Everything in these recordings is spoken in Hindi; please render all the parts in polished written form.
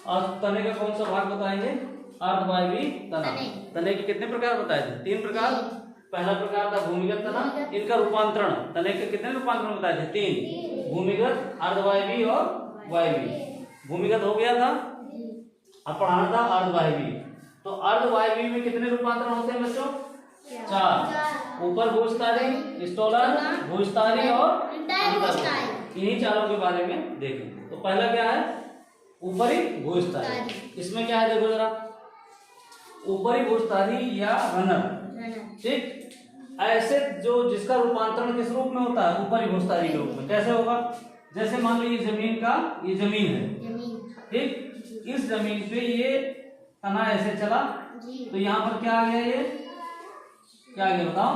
और तने का कौन सा भाग बताएंगे? अर्धवायवीय तना। तने के कितने प्रकार बताए थे? 3 प्रकार। पहला प्रकार था भूमिगत तना, इनका रूपांतरण तने के कितने रूपांतरण बताए थे? 3, भूमिगत, अर्धवायवीय और वायवीय। भूमिगत हो गया था, अब पढ़ाना था अर्धवायवीय। तो अर्धवायवीय में कितने रूपांतरण होते हैं बच्चों? 4। ऊपर भूस्थारी, स्टोलन, भूस्थारी और अंतर्भूस्थारी। इन्हीं चारों के बारे में देखेंगे। तो पहला क्या है? ऊपरी भूस्थारी। इसमें क्या है देखो जरा, ऊपरी भूस्थारी या रनर, ठीक। ऐसे जो जिसका रूपांतरण किस रूप में होता है? ऊपरी भूस्थारी के रूप में। कैसे होगा? जैसे मान लो ये जमीन का, ये जमीन है, ठीक। इस जमीन पे ये तना ऐसे चला, तो यहाँ पर क्या आ गया? ये क्या आ गया बताओ?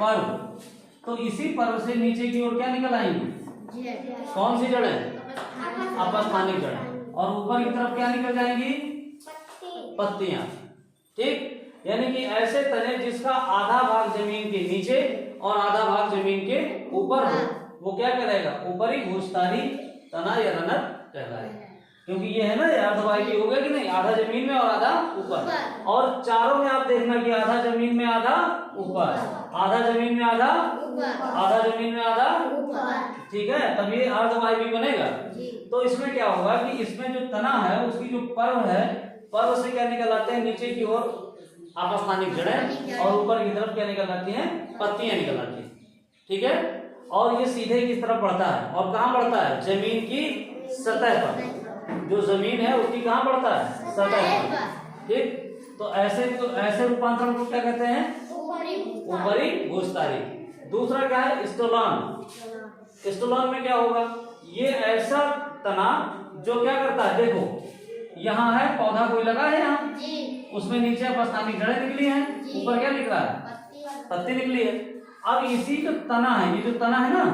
पर्व। तो इसी पर्व से नीचे की ओर क्या निकल आएंगी? कौन सी जड़ें? अपस्थानिक जड़ें। और ऊपर की तरफ क्या निकल जाएंगी? पत्तियां, ठीक। यानी कि ऐसे तने जिसका आधा भाग जमीन के नीचे और आधा भाग जमीन के ऊपर हो, वो क्या करेगा? ऊपरी भूस्थारी तना या रनर कहलाएगा। क्योंकि ये है ना, ये अर्धवायवीय हो गया कि नहीं? आधा जमीन में और आधा ऊपर। और चारों में आप देखना कि आधा जमीन में आधा ऊपर, आधा जमीन में आधा ऊपर, आधा जमीन में आधा ऊपर, ठीक है। तब ये अर्धवायवीय बनेगा। तो इसमें क्या होगा कि इसमें जो तना है उसकी जो पर्व है, पर्व से क्या निकल आते हैं? नीचे की ओर अपस्थानिक जड़ें और ऊपर की तरफ क्या निकल आती हैं? पत्तियां निकल आती हैं, ठीक है। और ये सीधे किस तरफ बढ़ता है? और कहाँ बढ़ता है? जमीन की सतह पर। जो जमीन है उसकी कहाँ बढ़ता है? सतह पर, ठीक। तो ऐसे रूपांतरण को क्या कहते हैं? ऊपरी भूस्थारी। दूसरा क्या है? स्टोलन। स्टोलन में क्या होगा? ये ऐसा तना जो क्या करता है, देखो यहाँ है पौधा कोई लगा है, यहाँ उसमें नीचे अपस्थानिक जड़ें निकली हैं, ऊपर क्या निकला है? पत्ती निकली है। अब इसी का तना है, ये जो तना है ना,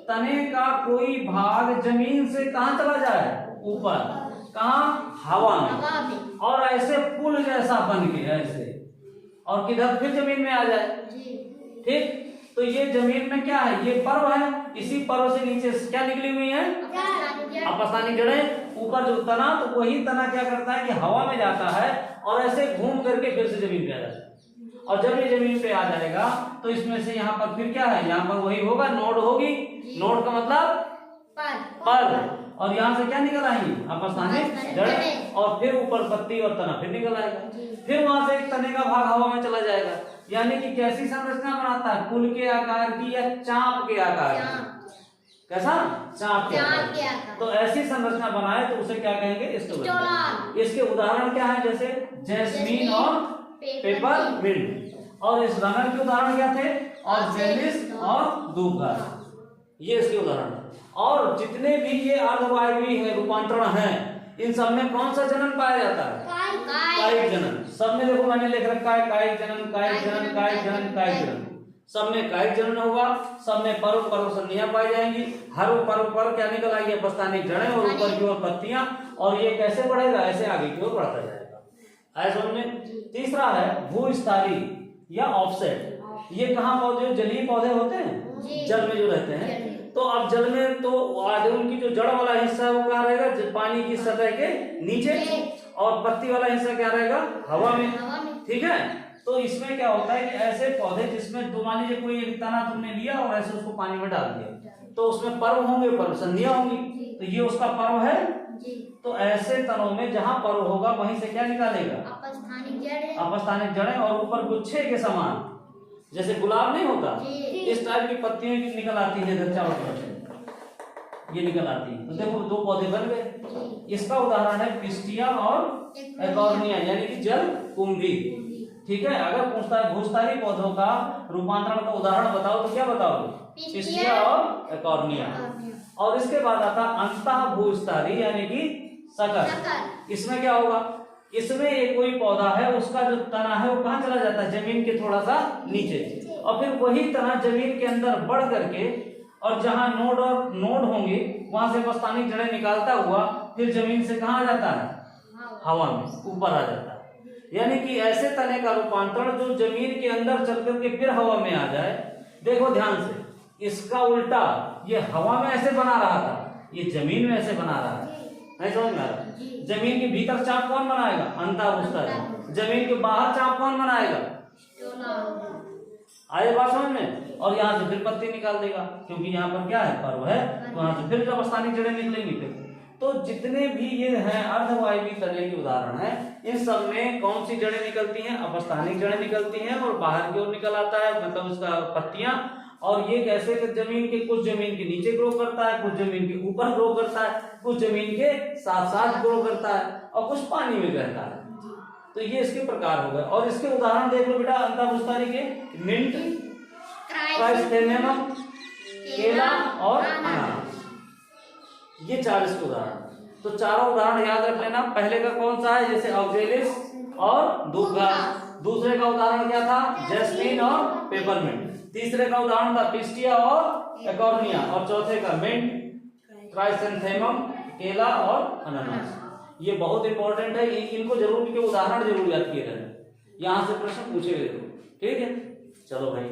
तने का कोई भाग जमीन से कहाँ चला जाए? ऊपर। कहाँ? हवा में। और ऐसे पुल जैसा बन के ऐसे, और किधर? फिर जमीन में आ जाए, ठीक। तो ये जमीन में क्या है? ये पर्व है। इसी पर्व से नीचे क्या निकली हुई है? अपस्थानिक जड़ें। ऊपर जो तना, तो वही तना क्या करता है कि हवा में जाता है और ऐसे घूम करके फिर से जमीन पे आ जाता है। और जब ये जमीन पे आ जाएगा तो इसमें से यहाँ पर फिर क्या है? यहाँ पर वही होगा, नोड होगी। नोड का मतलब पर्व। और यहाँ से क्या निकल आएंगी? अपस्थानिक जड़ें। और फिर ऊपर पत्ती और तना फिर निकल आएगा। फिर वहां से एक तने का भाग हवा में चला जाएगा। यानी कि कैसी संरचना बनाता है? फूल के आकार की या चांप के आकार की? कैसा? चांप के आकार की। तो ऐसी संरचना बनाए तो उसे क्या कहेंगे? स्टोलन। इसके उदाहरण क्या है? जैसे जैस्मीन और पेपरमिंट। और इस रनर के उदाहरण क्या थे? ऑक्जेलिस और दूबघास, ये इसके उदाहरण। और जितने भी ये अर्धवायवीय है रूपांतरण है, इन सब में कौन सा जनन पाया जाता है? कायिक जनन। सब में देखो मैंने लिख रखा है कायिक जनन, कायिक जनन, कायिक जनन, कायिक जनन। सब में कायिक जनन होगा। सब में पर्व संधियां पाई जाएंगी। हर पर्व पर क्या निकल आएगी? अपस्थानिक जड़ें और ऊपर की ओर पत्तियां। और ये कैसे बढ़ेगा? ऐसे आगे की ओर बढ़ता जाएगा। आए समझ में? तीसरा है भूस्थारी या ऑफसेट। ये कहाँ पौधे? जलीय पौधे होते हैं, जल में जो रहते हैं। तो अब जल में तो आगे उनकी जो जड़ वाला हिस्सा है वो कहाँ रहेगा? पानी की सतह के नीचे। और पत्ती वाला हिस्सा क्या रहेगा? हवा में, ठीक है। तो इसमें क्या होता है कि ऐसे पौधे जिसमें तो मान लीजिए कोई एक तना तुमने लिया और ऐसे उसको पानी में डाल दिया, तो उसमें पर्व होंगे, पर्व संधियां होंगी। तो ये उसका पर्व है। तो ऐसे तनों में जहां पर्व होगा वहीं से क्या निकालेगा? अपस्थानिक जड़ें। और ऊपर गुच्छे के समान, जैसे गुलाब नहीं होता, इस टाइप की पत्तियां निकल आती है ये निकल आती है। तो देखो 2 पौधे बन गए। इसका उदाहरण है पिस्टिया और एकॉर्निया, यानी कि जल कुंभी, ठीक है। अगर पूछता है भूस्थारी पौधों का रूपांतरण का उदाहरण बताओ तो क्या बताओगे? पिस्टिया और एकॉर्निया। और इसके बाद आता अंतः भूस्थारी यानी कि सकर। इसमें क्या होगा? इसमें एक कोई पौधा है, उसका जो तना है वो कहाँ चला जाता है? जमीन के थोड़ा सा नीचे। और फिर वही तना जमीन के अंदर बढ़ करके, और जहां नोड होंगे वहां से अपस्थानिक जड़ें निकालता हुआ फिर जमीन से कहाँ आ जाता है? हवा में ऊपर आ जाता है। यानी कि ऐसे तने का रूपांतरण जो जमीन के अंदर चल करके फिर हवा में आ जाए। देखो ध्यान से, इसका उल्टा, ये हवा में ऐसे बना रहा था, ये जमीन में ऐसे बना रहा है। नहीं समझ में आ रहा? जमीन के भीतर चाप कौन बनाएगा? अंतःभूस्थली। जमीन के बाहर चाप कौन बनाएगा? आए बात समझ में? और यहाँ से फिर पत्ती निकाल देगा, क्योंकि यहाँ पर क्या है? पर्व है, तो यहाँ से फिर जब स्थानिक जड़ें निकलेंगी फिर। तो जितने भी ये हैं अर्धवायवीय तने के उदाहरण हैं, इन सब में कौन सी जड़ें निकलती हैं? अपस्थानिक जड़ें निकलती हैं और बाहर की ओर निकल आता है, मतलब उसका पत्तियां। और ये कैसे कि जमीन के कुछ जमीन के नीचे ग्रो करता है, कुछ जमीन के ऊपर ग्रो करता है, कुछ जमीन के साथ साथ ग्रो करता है और कुछ पानी में रहता है। तो ये इसके प्रकार हो गए। और इसके उदाहरण देख लो बेटा अंतःभूस्थली के, मिंट, क्राइसैंथेमम, केला और अनानास, ये 4 इसके उदाहरण। तो चारों उदाहरण याद रख लेना। पहले का कौन सा है? जैसे ऑक्जेलिस और धूप घास। दूसरे का उदाहरण क्या था? जैस्मीन और पेपरमिंट। तीसरे का उदाहरण था पिस्टिया और एकॉर्निया। और चौथे का मिंट, क्राइसैंथेमम, केला और अनानास। ये बहुत इंपॉर्टेंट है, इनको जरूर के उदाहरण जरूर याद किए रहना, यहाँ से प्रश्न पूछे गए। ठीक है, चलो भाई।